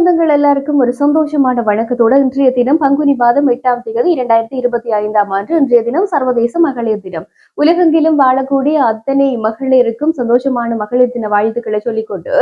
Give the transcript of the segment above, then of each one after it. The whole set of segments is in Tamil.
சொந்தங்கள் எல்லாருக்கும் ஒரு சந்தோஷமான வணக்கத்தோட இன்றைய தினம் பங்குனி மாதம் 8ஆம் தேதி 2025 ஆண்டு இன்றைய தினம் சர்வதேச மகளிர் தினம். உலகெங்கிலும் வாழக்கூடிய அத்தனை மகளிருக்கும் சந்தோஷமான மகளிர் தின வாழ்த்துக்களை சொல்லிக்கொண்டு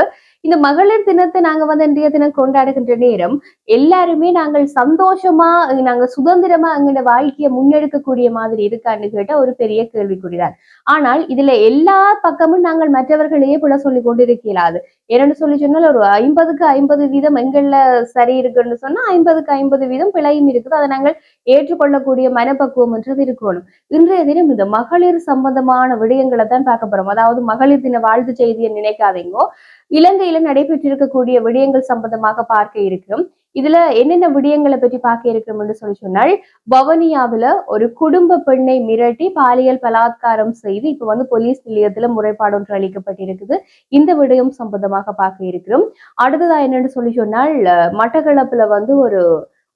இந்த மகளிர் தினத்தை நாங்க இன்றைய தினம் கொண்டாடுகின்ற நேரம் எல்லாருமே நாங்கள் சந்தோஷமா நாங்க சுதந்திரமா எங்களோட வாழ்க்கையை முன்னெடுக்கக்கூடிய மாதிரி இருக்கான்னு கேட்ட ஒரு பெரிய கேள்விக்குறிதான். ஆனால் இதுல எல்லா பக்கமும் நாங்கள் மற்றவர்களையே போல சொல்லிக் கொண்டிருக்கிறாது. என்னன்னு சொல்லி சொன்னால் ஒரு 50க்கு 50 வீதம் எங்கள்ல சரி இருக்குன்னு சொன்னா 50க்கு 50 வீதம் பிழையும் இருக்குது. அதை நாங்கள் ஏற்றுக்கொள்ளக்கூடிய மனப்பக்குவம் என்றது இருக்கணும். இன்றைய தினம் இந்த மகளிர் சம்பந்தமான விடயங்களை தான் பார்க்க போறோம். அதாவது மகளிர் தின வாழ்த்து செய்தியை நினைக்காதீங்கோ. இலங்கையில நடைபெற்றிருக்கக்கூடிய விடயங்கள் சம்பந்தமாக பார்க்க இருக்கிறோம். இதுல என்னென்ன விடயங்களை பற்றி பார்க்க இருக்கிறோம் என்று சொல்லி சொன்னால், வவனியாவுல ஒரு குடும்ப பெண்ணை மிரட்டி பாலியல் பலாத்காரம் செய்து இப்ப போலீஸ் நிலையத்துல முறைப்பாடு ஒன்று அளிக்கப்பட்டிருக்குது. இந்த விடயம் சம்பந்தமாக பார்க்க இருக்கிறோம். அடுத்ததா என்னன்னு சொல்லி சொன்னால், மட்டக்களப்புல ஒரு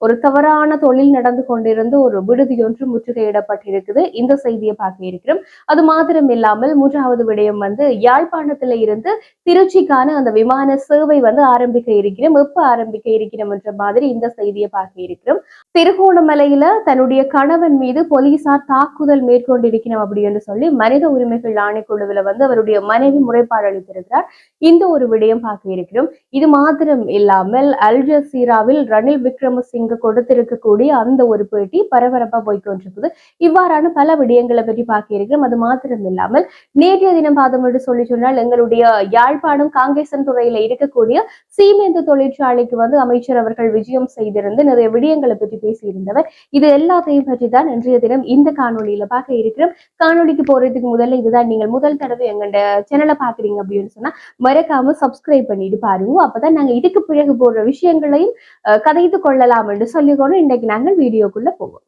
ஒரு தவறான தொழில் நடந்து கொண்டிருந்த ஒரு விடுதி ஒன்று முற்றுகையிடப்பட்டிருக்குது. இந்த செய்தியை பார்க்க இருக்கிறோம். அது மாத்திரம் இல்லாமல் மூன்றாவது விடயம் யாழ்ப்பாணத்துல இருந்து திருச்சிக்கான அந்த விமான சேவை ஆரம்பிக்க இருக்கிறோம். எப்ப ஆரம்பிக்க இருக்கிறோம் என்ற மாதிரி இந்த செய்தியை பார்க்க இருக்கிறோம். திருகோணமலையில தன்னுடைய கணவன் மீது போலீசார் தாக்குதல் மேற்கொண்டிருக்கிறோம் அப்படின்னு சொல்லி மனித உரிமைகள் ஆணைக்குழுவில் அவருடைய மனைவி முறைப்பாடு அளித்திருக்கிறார். இந்த ஒரு விடயம் பார்க்க இருக்கிறோம். இது மாத்திரம் இல்லாமல் அல் ஜசீராவில் ரணில் விக்ரமசிங்க கொடுத்திருக்கக்கூடிய அந்த ஒரு பேட்டி பரபரப்பா போய்கொண்டிருக்குது. இவ்வாறான பல விடயங்களை பற்றி பார்க்க இருக்கிறோம். அது மாத்திரம் இல்லாமல் நேற்றைய தினம் பாதம் என்று சொல்லி சொன்னால் எங்களுடைய யாழ்ப்பாணம் காங்கேசன் துறையில இருக்கக்கூடிய சீமேந்து தொழிற்சாலைக்கு அமைச்சர் அவர்கள் விஜயம் செய்திருந்து நிறைய விடயங்களை பற்றி பேசியிருந்தவர். இது எல்லாத்தையும் பற்றி தான் இன்றைய தினம் இந்த காணொலியில பார்க்க இருக்கிறோம். காணொலிக்கு போறதுக்கு முதல்ல இதுதான் நீங்கள் முதல் தடவை எங்களோட சேனலை பாக்குறீங்க அப்படின்னு சொன்னா மறக்காம சப்ஸ்கிரைப் பண்ணிட்டு பாருங்க. அப்பதான் நாங்க இதுக்கு பிறகு போடுற விஷயங்களையும் கதைத்து கொள்ளலாம் என்று சொல்லிக்கொண்டு இன்றைக்கு நாங்கள் வீடியோக்குள்ள போவோம்.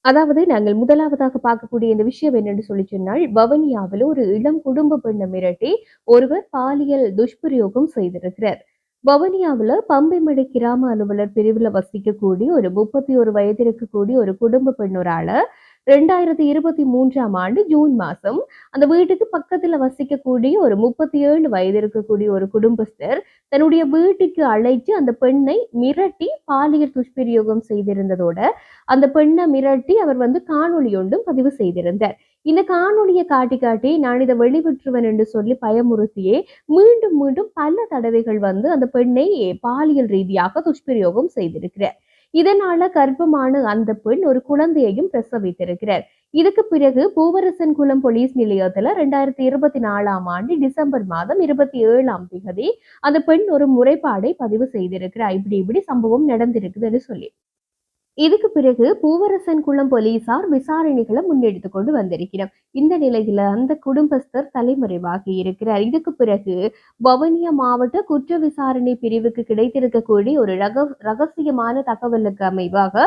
அதாவது நாங்கள் முதலாவதாக பார்க்கக்கூடிய இந்த விஷயம் என்னன்னு சொல்லி சொன்னால், வவனியாவில் ஒரு இளம் குடும்ப பெண்ணை மிரட்டி ஒருவர் பாலியல் துஷ்பிரயோகம் செய்திருக்கிறார். வவனியாவுல பம்பைமடை கிராம அலுவலர் பிரிவுல வசிக்கக்கூடிய ஒரு 31 வயது இருக்கக்கூடிய ஒரு குடும்ப பெண் ஒரு ஆள 2023ஆம் ஆண்டு ஜூன் மாசம் அந்த வீட்டுக்கு பக்கத்துல வசிக்கக்கூடிய ஒரு 37 வயது இருக்கக்கூடிய ஒரு குடும்பஸ்தர் தன்னுடைய வீட்டுக்கு அழைத்து அந்த பெண்ணை மிரட்டி பாலியல் துஷ்பிரயோகம் செய்திருந்ததோட அந்த பெண்ணை மிரட்டி அவர் காணொளி ஒன்றும் பதிவு செய்திருந்தார். இந்த காணொலியை காட்டி காட்டி நான் இதை வெளிவிட்டுருவேன் என்று சொல்லி பயமுறுத்தியே மீண்டும் மீண்டும் பல தடவைகள் அந்த பெண்ணை பாலியல் ரீதியாக துஷ்பிரயோகம் செய்திருக்கிறார். இதனால கர்ப்பமான அந்த பெண் ஒரு குழந்தையையும் பிரசவித்திருக்கிறார். இதுக்கு பிறகு பூவரசன் குளம் போலீஸ் நிலையத்துல 2024ஆம் ஆண்டு டிசம்பர் மாதம் 27ஆம் தேதி அந்த பெண் ஒரு முறைப்பாடை பதிவு செய்திருக்கிறார். இப்படி சம்பவம் நடந்திருக்குதுன்னு சொல்லி இதுக்கு பிறகு பூவரசன் குளம் போலீசார் விசாரணைகளை முன்னெடுத்து கொண்டு வந்திருக்கிறார். இந்த நிலையில அந்த குடும்பஸ்தர் தலைமறைவாகி இருக்கிறார். இதுக்கு பிறகு வவுனியா மாவட்ட குற்ற விசாரணை பிரிவுக்கு கிடைத்திருக்கக்கூடிய ஒரு ரகசியமான தகவலுக்கு அமைவாக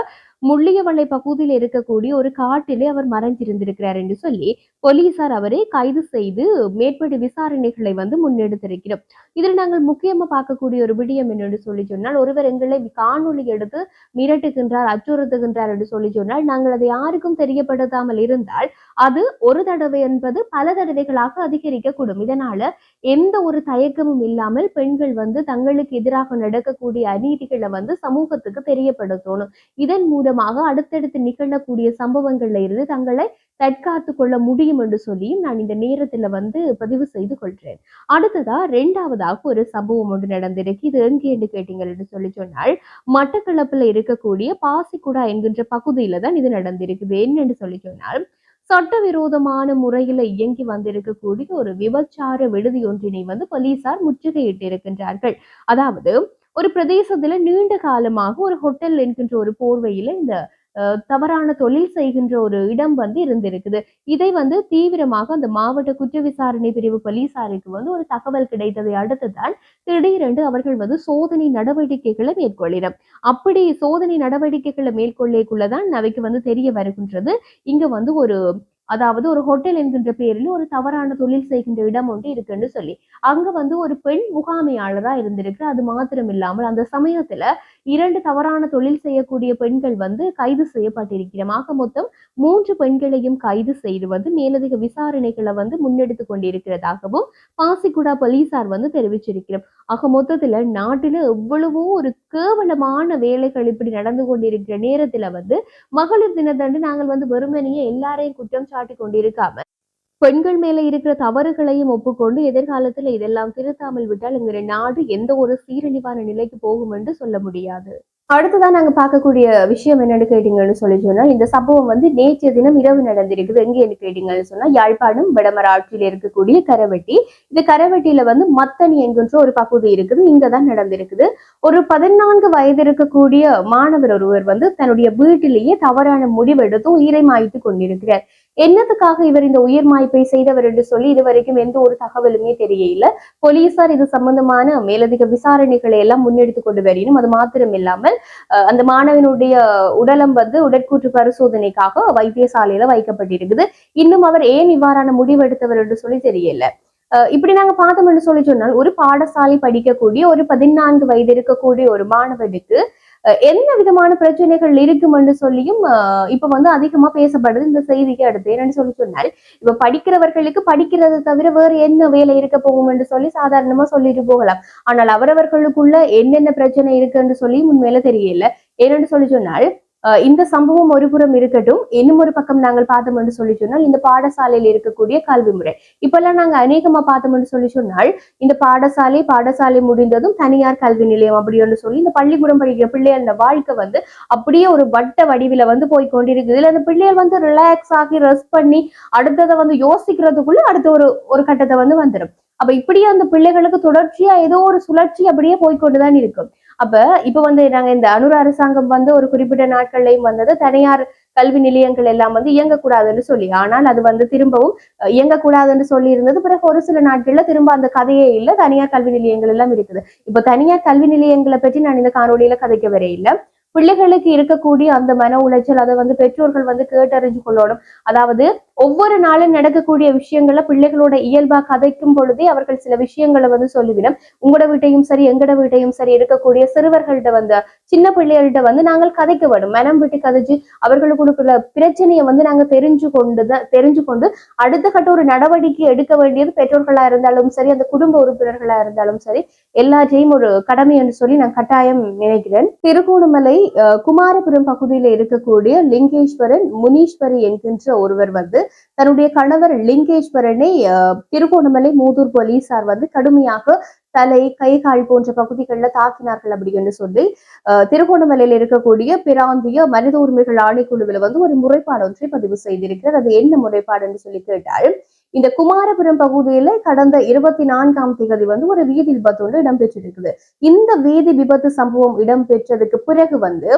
முள்ளியவளை பகுதியில் இருக்கக்கூடிய ஒரு காட்டிலே அவர் மறைஞ்சிருந்திருக்கிறார் என்று சொல்லி போலீசார் அவரை கைது செய்து மேற்படி விசாரணைகளை முன்னெடுத்திருக்கிறோம். இதில் நாங்கள் முக்கியமா பார்க்கக்கூடிய ஒரு விடயம் என்னென்று சொல்லி சொன்னால், ஒருவர் எங்களை காணொலி எடுத்து மிரட்டுகின்றார், அச்சுறுத்துகின்றார் என்று சொல்லி சொன்னால் நாங்கள் அதை யாருக்கும் தெரியப்படுத்தாமல் இருந்தால் அது ஒரு தடவை என்பது பல தடவைகளாக அதிகரிக்கக்கூடும். இதனால எந்த ஒரு தயக்கமும் இல்லாமல் பெண்கள் தங்களுக்கு எதிராக நடக்கக்கூடிய அநீதிகளை சமூகத்துக்கு தெரியப்படுத்தணும். இதன் மூலமாக அடுத்தடுத்து நிகழக்கூடிய சம்பவங்கள்ல இருந்து தங்களை தற்காத்து கொள்ள முடியும் என்று சொல்லியும் நான் இந்த நேரத்துல பதிவு செய்து கொள்கிறேன். அடுத்ததா 2வதாக ஒரு சம்பவம் ஒன்று நடந்திருக்கு. இது எங்கே என்று கேட்டீங்கன்னு சொல்லி சொன்னால், மட்டக்களப்புல இருக்கக்கூடிய பாசிக்குடா என்கின்ற பகுதியில தான் இது நடந்திருக்குது. என்னன்னு சொல்லி சொன்னால், சட்டவிரோதமான முறையில இயங்கி வந்திருக்கக்கூடிய ஒரு விபச்சார விடுதி ஒன்றினை போலீசார் முற்றுகையிட்டு இருக்கின்றார்கள். அதாவது ஒரு பிரதேசத்துல நீண்ட காலமாக ஒரு ஹோட்டல் என்கின்ற ஒரு போர்வையில இந்த தவறான தொழில் செய்கின்ற ஒரு இடம் இருந்திருக்குது. இதை தீவிரமாக அந்த மாவட்ட குற்ற விசாரணை பிரிவு போலீசாருக்கு ஒரு தகவல் கிடைத்ததை அடுத்துதான் திடீரென்று அவர்கள் சோதனை நடவடிக்கைகளை மேற்கொள்ளினர். அப்படி சோதனை நடவடிக்கைகளை மேற்கொள்ளக்குள்ளதான் அவைக்கு தெரிய வருகின்றது இங்க ஒரு அதாவது ஒரு ஹோட்டல் என்கின்ற பேரில் ஒரு தவறான தொழில் செய்கின்ற இடம் ஒன்று இருக்குன்னு சொல்லி அங்க வந்து ஒரு பெண் முகாமையாளரா இருந்திருக்கு. அது மாத்திரம் இல்லாமல் அந்த சமயத்துல 2 தவறான தொழில் செய்யக்கூடிய பெண்கள் வந்து கைது செய்யப்பட்டிருக்கிறோம். ஆக மொத்தம் 3 பெண்களையும் கைது செய்து வந்து மேலதிக விசாரணைகளை வந்து முன்னெடுத்துக் கொண்டிருக்கிறதாகவும் பாசிக்குடா போலீசார் வந்து தெரிவிச்சிருக்கிறோம். ஆக மொத்தத்துல நாட்டில எவ்வளவோ ஒரு கேவலமான வேலைகள் இப்படி நடந்து கொண்டிருக்கிற நேரத்துல வந்து மகளிர் தினத்தன்று நாங்கள் வந்து வெறுமனையே எல்லாரையும் குற்றம் சாட்டி கொண்டிருக்காம பெண்கள் மேல இருக்கிற தவறுகளையும் ஒப்புக்கொண்டு எதிர்காலத்துல இதெல்லாம் திருத்தாமல் விட்டால் எங்கிற நாடு எந்த ஒரு சீரழிவான நிலைக்கு போகும் என்று சொல்ல முடியாது. அடுத்ததான் நாங்க பார்க்கக்கூடிய விஷயம் என்னன்னு கேட்டீங்கன்னு சொல்லி சொன்னால் இந்த சம்பவம் வந்து நேற்றைய தினம் இரவு நடந்திருக்குது. எங்கன்னு கேட்டீங்கன்னு சொன்னா யாழ்ப்பாணம் வடமராட்சியில இருக்கக்கூடிய கரவெட்டி. இந்த கரவெட்டியில வந்து மத்தனி என்கின்ற ஒரு பகுதி இருக்குது. இங்கதான் நடந்திருக்குது. ஒரு 14 வயது இருக்கக்கூடிய மாணவர் ஒருவர் வந்து தன்னுடைய வீட்டிலேயே தவறான முடிவெடுத்து உயிரை மாய்த்து கொண்டிருக்கிறார். என்னத்துக்காக இவர் இந்த உயிர் மாய்ப்பை செய்தவர் என்று சொல்லி இதுவரைக்கும் எந்த ஒரு தகவலுமே தெரியல. போலீசார் இது சம்பந்தமான மேலதிக விசாரணைகளை எல்லாம் முன்னெடுத்து கொண்டு வரையினும் அது மாத்திரம் இல்லாமல் அந்த மாணவனுடைய உடலம் வந்து உடற்கூற்று பரிசோதனைக்காக வைத்தியசாலையில வைக்கப்பட்டிருக்குது. இன்னும் அவர் ஏன் இவ்வாறான முடிவெடுத்தவர் என்று சொல்லி தெரியல. இப்படி நாங்க பார்த்தோம் என்று சொல்லி சொன்னால் ஒரு பாடசாலை படிக்கக்கூடிய ஒரு 14 வயது இருக்கக்கூடிய ஒரு மாணவனுக்கு என்ன விதமான பிரச்சனைகள் இருக்கும் என்று சொல்லியும் இப்ப வந்து அதிகமா பேசப்படுது இந்த செய்திக்கு அடுத்து. என்னன்னு சொல்லி சொன்னால் இப்ப படிக்கிறவர்களுக்கு படிக்கிறது தவிர வேறு என்ன வேலை இருக்க போகும் என்று சொல்லி சாதாரணமா சொல்லிட்டு போகலாம். ஆனால் அவரவர்களுக்குள்ள என்னென்ன பிரச்சனை இருக்குன்னு சொல்லி உண்மையில தெரியல. ஏன்னு சொல்லி சொன்னால் இந்த சம்பவம் ஒரு புறம் இருக்கட்டும், இன்னும் ஒரு பக்கம் நாங்கள் பார்த்தோம் என்று சொல்லி சொன்னால் இந்த பாடசாலையில் இருக்கக்கூடிய கல்வி முறை இப்பெல்லாம் நாங்க அநேகமா பார்த்தோம் என்று சொல்லி சொன்னால் இந்த பாடசாலை முடிந்ததும் தனியார் கல்வி நிலையம் அப்படின்னு சொல்லி இந்த பள்ளிக்கூடம் படிக்கிற பிள்ளைகளோட வாழ்க்கை வந்து அப்படியே ஒரு வட்ட வடிவில வந்து போய் கொண்டிருக்குது. இதுல அந்த பிள்ளைகள் வந்து ரிலாக்ஸ் ஆகி ரெஸ்ட் பண்ணி அடுத்ததை வந்து யோசிக்கிறதுக்குள்ள அடுத்த ஒரு கட்டத்தை வந்து வந்துடும். அப்ப இப்படியே அந்த பிள்ளைகளுக்கு தொடர்ச்சியா ஏதோ ஒரு சுழற்சி அப்படியே போய்கொண்டுதான் இருக்கும். அப்ப இப்ப வந்து நாங்க இந்த அனுர அரசாங்கம் வந்து ஒரு குறிப்பிட்ட நாட்கள்லயும் வந்தது தனியார் கல்வி நிலையங்கள் எல்லாம் வந்து இயங்கக்கூடாதுன்னு சொல்லி, ஆனால் அது வந்து திரும்பவும் இயங்கக்கூடாதுன்னு சொல்லி இருந்தது. பிறகு ஒரு சில நாட்கள்ல திரும்ப அந்த கதையே இல்லை, தனியார் கல்வி நிலையங்கள் எல்லாம் இருக்குது. இப்ப தனியார் கல்வி நிலையங்களை பற்றி நான் இந்த காணொலியில கதைக்க வர இல்லை. பிள்ளைகளுக்கு இருக்கக்கூடிய அந்த மன உளைச்சல் அதை வந்து பெற்றோர்கள் வந்து கேட்டறிஞ்சு கொள்ளணும். அதாவது ஒவ்வொரு நாளும் நடக்கக்கூடிய விஷயங்களை பிள்ளைகளோட இயல்பா கதைக்கும் பொழுதே அவர்கள் சில விஷயங்களை வந்து சொல்லிவிடும். உங்களோட வீட்டையும் சரி எங்கட வீட்டையும் சரி இருக்கக்கூடிய சிறுவர்கள்ட்ட வந்து சின்ன பிள்ளைகள்கிட்ட வந்து நாங்கள் கதைக்க வேணும். மனம் விட்டு கதைச்சு அவர்களுக்குள்ள பிரச்சனையை வந்து நாங்க தெரிஞ்சு கொண்டு அடுத்த கட்ட ஒரு நடவடிக்கை எடுக்க வேண்டியது பெற்றோர்களா இருந்தாலும் சரி அந்த குடும்ப உறுப்பினர்களா இருந்தாலும் சரி எல்லாத்தையும் ஒரு கடமை என்று சொல்லி நான் கட்டாயம் நினைக்கிறேன். திருகோணமலை குமாரபுரம் பகுதியில இருக்கக்கூடிய லிங்கேஸ்வரன் முனீஸ்வரி என்கின்ற ஒருவர் வந்து தன்னுடைய கணவர் லிங்கேஸ்வரனை திருகோணமலை மூதூர் போலீசார் வந்து கடுமையாக தலை கை கால் போன்ற பகுதிகளில் தாக்கினார்கள் அப்படின்னு சொல்லி திருகோணமலையில் இருக்கக்கூடிய பிராந்திய மனித உரிமைகள் ஆணைக்குழுவில் வந்து ஒரு முறைப்பாடு ஒன்றை பதிவு செய்திருக்கிறார். அது என்ன முறைப்பாடுன்னு சொல்லி கேட்டால் இந்த குமாரபுரம் பகுதியில கடந்த 24ஆம் தேதி வந்து ஒரு வீதி விபத்து ஒன்று இடம்பெற்றிருக்குது. இந்த வீதி விபத்து சம்பவம் இடம்பெற்றதுக்கு பிறகு வந்து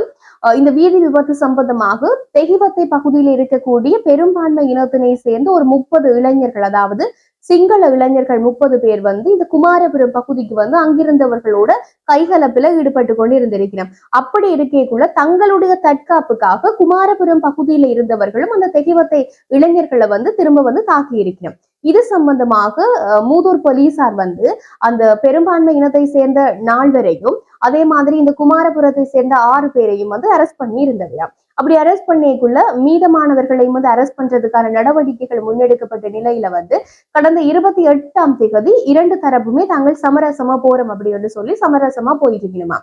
இந்த வீதி விபத்து சம்பந்தமாக தெகிவத்தை பகுதியில் இருக்கக்கூடிய பெரும்பான்மை இனத்தினை சேர்ந்து ஒரு 30 இளைஞர்கள், அதாவது சிங்கள இளைஞர்கள் 30 பேர் வந்து இந்த குமாரபுரம் பகுதிக்கு வந்து அங்கிருந்தவர்களோட கைகலப்பில ஈடுபட்டு கொண்டு இருந்திருக்கிறோம். அப்படி இருக்கேக்குள்ள தங்களுடைய தற்காப்புக்காக குமாரபுரம் பகுதியில இருந்தவர்களும் அந்த தெகிவத்தை இளைஞர்களை வந்து திரும்ப வந்து தாக்கி இருக்கிறோம். இது சம்பந்தமாக மூதூர் போலீசார் வந்து அந்த பெரும்பான்மை இனத்தை சேர்ந்த 4 பேரையும் அதே மாதிரி இந்த குமாரபுரத்தை சேர்ந்த 6 பேரையும் வந்து அரெஸ்ட் பண்ணி இருந்தவையா. அப்படி அரெஸ்ட் பண்ணிக்குள்ள மீதமானவர்களையும் வந்து அரெஸ்ட் பண்றதுக்கான நடவடிக்கைகள் முன்னெடுக்கப்பட்ட நிலையில வந்து கடந்த 28ஆம் தேதி 2 தரப்புமே தாங்கள் சமரசமா போறோம் அப்படின்னு சொல்லி சமரசமா போயிட்டு இருக்கணுமா.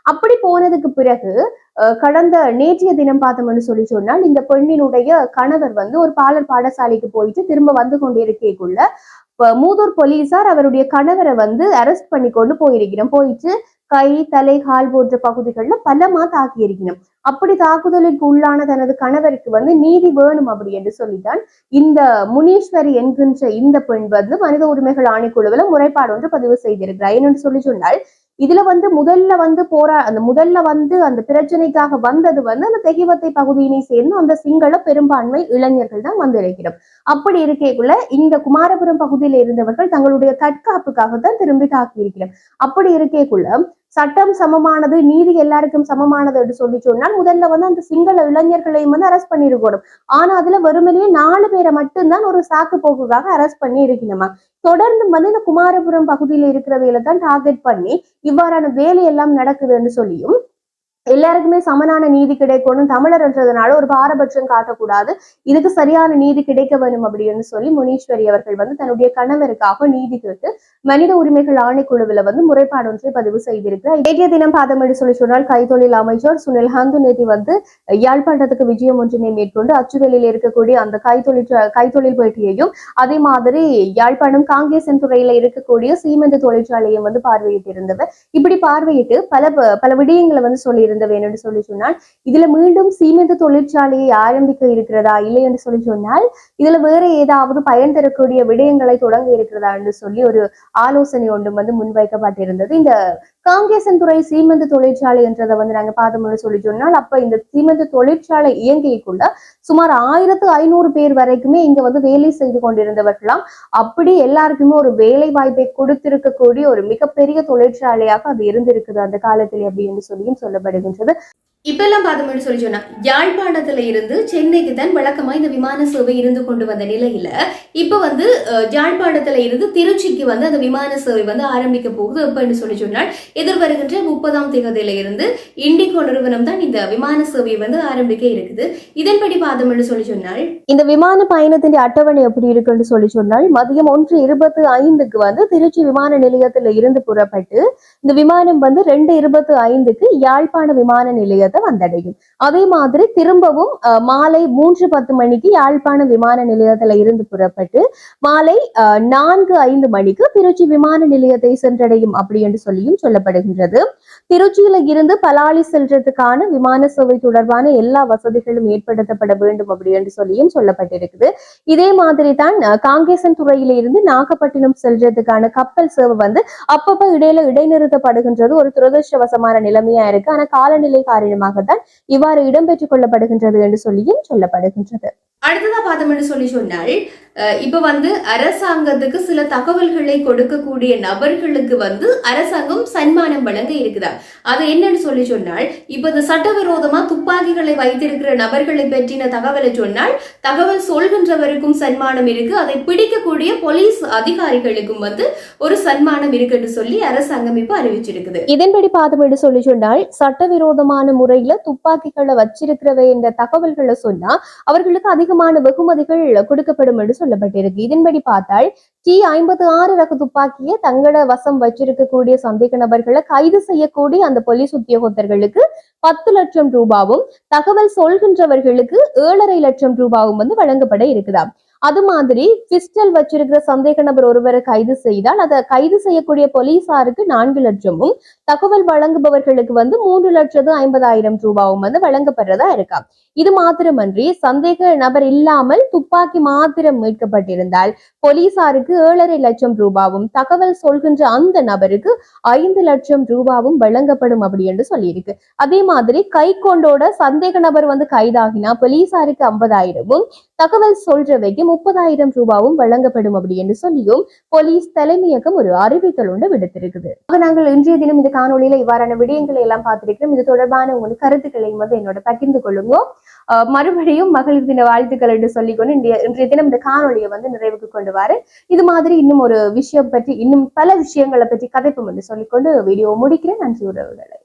அப்படி போனதுக்கு பிறகு கடந்த நேற்றைய தினம் பார்த்தோம்னு சொல்லி சொன்னால் இந்த பெண்ணினுடைய கணவர் வந்து ஒரு பாடசாலைக்கு போயிட்டு திரும்ப வந்து கொண்டிருக்கக்குள்ள மூதூர் போலீசார் அவருடைய கணவரை வந்து அரெஸ்ட் பண்ணி கொண்டு போயிட்டு கை தலை கால் போன்ற பகுதிகளில் பலமா தாக்கி இருக்கணும். அப்படி தாக்குதலுக்கு உள்ளான தனது கணவருக்கு வந்து நீதி வேணும் அப்படி என்று சொல்லித்தான் இந்த முனீஸ்வரி என்கின்ற இந்த பெண் வந்து மனித உரிமைகள் ஆணைக்குழுவில் முறைப்பாடு ஒன்று பதிவு செய்திருக்கிறார். என்னன்னு சொல்லி சொன்னால் இதுல வந்து முதல்ல வந்து அந்த பிரச்சனைக்காக வந்தது வந்து அந்த தெகிவத்தை பகுதியினை சேர்ந்து அந்த சிங்கள பெரும்பான்மை இளைஞர்கள் தான் வந்திருக்கிறோம். அப்படி இருக்கக்குள்ள இந்த குமாரபுரம் பகுதியில இருந்தவர்கள் தங்களுடைய தற்காப்புக்காகத்தான் திரும்பி தாக்கி இருக்கிறோம். அப்படி இருக்கக்குள்ள சட்டம் சமமானது, நீதி எல்லாருக்கும் சமமானது என்று சொல்லி சொன்னால் முதல்ல வந்து அந்த சிங்கள இளைஞர்களையும் வந்து அரெஸ்ட் பண்ணிருக்கணும். ஆனா அதுல வெறுமனே 4 பேரை மட்டும்தான் ஒரு சாக்கு போக்குக்காக அரெஸ்ட் பண்ணி இருக்கணுமா. தொடர்ந்து வந்து இந்த குமாரபுரம் பகுதியில இருக்கிறவையில தான் டார்கெட் பண்ணி இவ்வாறான வேலையெல்லாம் நடக்குதுன்னு சொல்லியும் எல்லாருக்குமே சமனான நீதி கிடைக்கணும், தமிழர் என்றதுனால ஒரு பாரபட்சம் காட்டக்கூடாது, இதுக்கு சரியான நீதி கிடைக்க வேணும் அப்படின்னு சொல்லி முனீஸ்வரி அவர்கள் வந்து தன்னுடைய கணவருக்காக நீதி கேட்டு மனித உரிமைகள் ஆணைக்குழுவில் வந்து முறைப்பாடு ஒன்றை பதிவு செய்திருக்கிறார். நேற்றைய தினம் பாதமேடு சொல்லி சொன்னால் கைத்தொழில் அமைச்சர் சுனில் ஹந்துநேதி வந்து யாழ்ப்பாணத்துக்கு விஜயம் ஒன்றினை மேற்கொண்டு அச்சுவேலியில் இருக்கக்கூடிய அந்த கைத்தொழில் பேட்டியையும் அதே மாதிரி யாழ்ப்பாணம் காங்கேசன் துறையில இருக்கக்கூடிய சீமெந்து தொழிற்சாலையும் வந்து பார்வையிட்டிருந்தவர். இப்படி பார்வையிட்டு பல விடயங்களை வந்து சொல்லியிருந்தார் என்று சொல்லி சொன்னால் இதுல மீண்டும் சீமெந்து தொழிற்சாலையை ஆரம்பிக்க இருக்கிறதா இல்லை என்று சொல்லி சொன்னால் இதுல வேற ஏதாவது பயன் தரக்கூடிய விடயங்களை தொடங்க இருக்கிறதா என்று சொல்லி ஒரு ஆலோசனை ஒன்றும் வந்து முன்வைக்கப்பட்டிருந்தது. இந்த காங்கேசன் துறை சீமெந்து தொழிற்சாலை என்றதை வந்து நாங்க பார்த்தோம்னு சொல்லி சொன்னால் அப்ப இந்த சீமெந்து தொழிற்சாலை இயங்கிக்குள்ள சுமார் 1500 பேர் வரைக்குமே இங்க வந்து வேலை செய்து கொண்டிருந்தவர்களாம். அப்படி எல்லாருக்குமே ஒரு வேலை வாய்ப்பை கொடுத்திருக்கக்கூடிய ஒரு மிகப்பெரிய தொழிற்சாலையாக அது இருந்திருக்குது அந்த காலத்தில் அப்படின்னு சொல்லியும் சொல்லப்படுகின்றது. இப்பெல்லாம் பார்த்தோம்னு சொல்லி சொன்னா யாழ்ப்பாணத்துல இருந்து சென்னைக்கு தான் வழக்கமா இந்த விமான சேவை இருந்து கொண்டு வந்த நிலையில இப்ப வந்து யாழ்ப்பாணத்துல இருந்து திருச்சிக்கு வந்து அந்த விமான சேவை வந்து ஆரம்பிக்க போகுது. எப்பன்னு சொல்லி சொன்னால் எதிர்வருகின்ற 30ஆம் தேதியில இருந்து இண்டிகோ நிறுவனம் தான் இந்த விமான சேவையை வந்து ஆரம்பிக்க இருக்குது. இதன்படி பார்த்தோம்னு சொல்லி சொன்னால் இந்த விமான பயணத்தின் அட்டவணை எப்படி இருக்குன்னு சொல்லி சொன்னால் மதியம் 1:25 வந்து திருச்சி விமான நிலையத்துல இருந்து புறப்பட்டு இந்த விமானம் வந்து 2:25 யாழ்ப்பாண விமான நிலையத்தை வந்தடையும். அதே மாதிரி திரும்பவும் மாலை 3:10 மணிக்கு யாழ்ப்பாண விமான நிலையத்துல இருந்து புறப்பட்டு மாலை 4:05 மணிக்கு திருச்சி விமான நிலையத்தை சென்றடையும் அப்படி என்று சொல்லியும் சொல்லப்படுகின்றது. திருச்சியில இருந்து பலாலி செல்றதுக்கான விமான சேவை தொடர்பான எல்லா வசதிகளும் ஏற்படுத்தப்பட வேண்டும் அப்படி என்று சொல்லியும் சொல்லப்பட்டிருக்குது. இதே மாதிரி தான் காங்கேசன் துறையில இருந்து நாகப்பட்டினம் செல்றதுக்கான கப்பல் சேவை வந்து அப்பப்ப இடைநிறுத்தப்படுகின்றது. ஒரு துரதிருஷ்டவசமான நிலைமையா இருக்கு. ஆனா காலநிலை காரணமாகத்தான் இவ்வாறு இடம்பெற்றுக் கொள்ளப்படுகின்றது என்று சொல்லியும் சொல்லப்படுகின்றது. அடுத்ததா பார்த்தோம்னு சொல்லி சொன்னால் இப்ப வந்து அரசாங்கத்துக்கு சில தகவல்களை கொடுக்கக்கூடிய நபர்களுக்கு வந்து அரசாங்கம் சன்மானம் வழங்க இருக்குதா. அது என்னன்னு சொல்லி சொன்னால் இப்ப இந்த சட்டவிரோதமா துப்பாக்கிகளை வைத்திருக்கிற நபர்களை பற்றின தகவலை சொன்னால் தகவல் சொல்கின்றவருக்கும் சன்மானம் இருக்கு, அதை பிடிக்கக்கூடிய போலீஸ் அதிகாரிகளுக்கும் வந்து ஒரு சன்மானம் இருக்குன்னு சொல்லி அரசாங்கம் இப்ப அறிவிச்சிருக்குது. இதன்படி பார்த்தோம்னு சொல்லி சொன்னால் சட்டவிரோதமான முறையில துப்பாக்கிகளை வச்சிருக்கிறவை என்ற தகவல்களை சொன்னா அவர்களுக்கு அதிகமான வெகுமதிகள் கொடுக்கப்படும் என்று சொல்லப்பட்டிருக்கு. இதன்படி பார்த்தால் T56 ரக துப்பாக்கியை தங்கள வசம் வச்சிருக்கக்கூடிய சந்தேக நபர்களை கைது செய்யக்கூடிய அந்த போலீஸ் உத்தியோகத்தர்களுக்கு 10 லட்சம் ரூபாவும் தகவல் சொல்கின்றவர்களுக்கு 7.5 லட்சம் ரூபாவும் வந்து வழங்கப்பட இருக்குதாம். அது மாதிரி பிஸ்டல் வச்சிருக்கிற சந்தேக நபர் ஒருவரை கைது செய்தால் அதை கைது செய்யக்கூடிய போலீசாருக்கு 4 லட்சமும் தகவல் வழங்குபவர்களுக்கு வந்து 3,50,000 ரூபாவும் வந்து வழங்கப்படுறதா இருக்கா. இது மாத்திரமன்றி சந்தேக நபர் இல்லாமல் துப்பாக்கி மாத்திரம் மீட்கப்பட்டிருந்தால் போலீசாருக்கு 7.5 லட்சம் ரூபாவும் தகவல் சொல்கின்ற அந்த நபருக்கு 5 லட்சம் ரூபாவும் வழங்கப்படும் அப்படி என்று சொல்லியிருக்கு. அதே மாதிரி கை கொண்டோட சந்தேக நபர் வந்து கைதாகினா போலீசாருக்கு 50,000வும் தகவல் சொல்றவைக்கு 30,000 ரூபாவும் வழங்கப்படும் அப்படி என்று சொல்லியும் போலீஸ் தலைமையகம் ஒரு அறிவித்தல் ஒன்று விடுத்திருக்குது. நாங்கள் இன்றைய தினம் இந்த காணொலியில இவ்வாறான விடயங்களை எல்லாம் பார்த்திருக்கிறோம். இது தொடர்பான உங்களுக்கு கருத்துக்களையும் வந்து என்னோட பகிர்ந்து கொள்ளுங்க. மறுபடியும் மகளிர் தின வாழ்த்துக்கள் என்று சொல்லிக்கொண்டு இன்றைய தினம் இந்த காணொலியை வந்து நிறைவுக்கு கொண்டு வர இது மாதிரி இன்னும் ஒரு விஷயம் பற்றி இன்னும் பல விஷயங்களை பற்றி கதைப்போம் என்று சொல்லிக்கொண்டு வீடியோ முடிக்கிறேன். நன்றி உறவுகளை.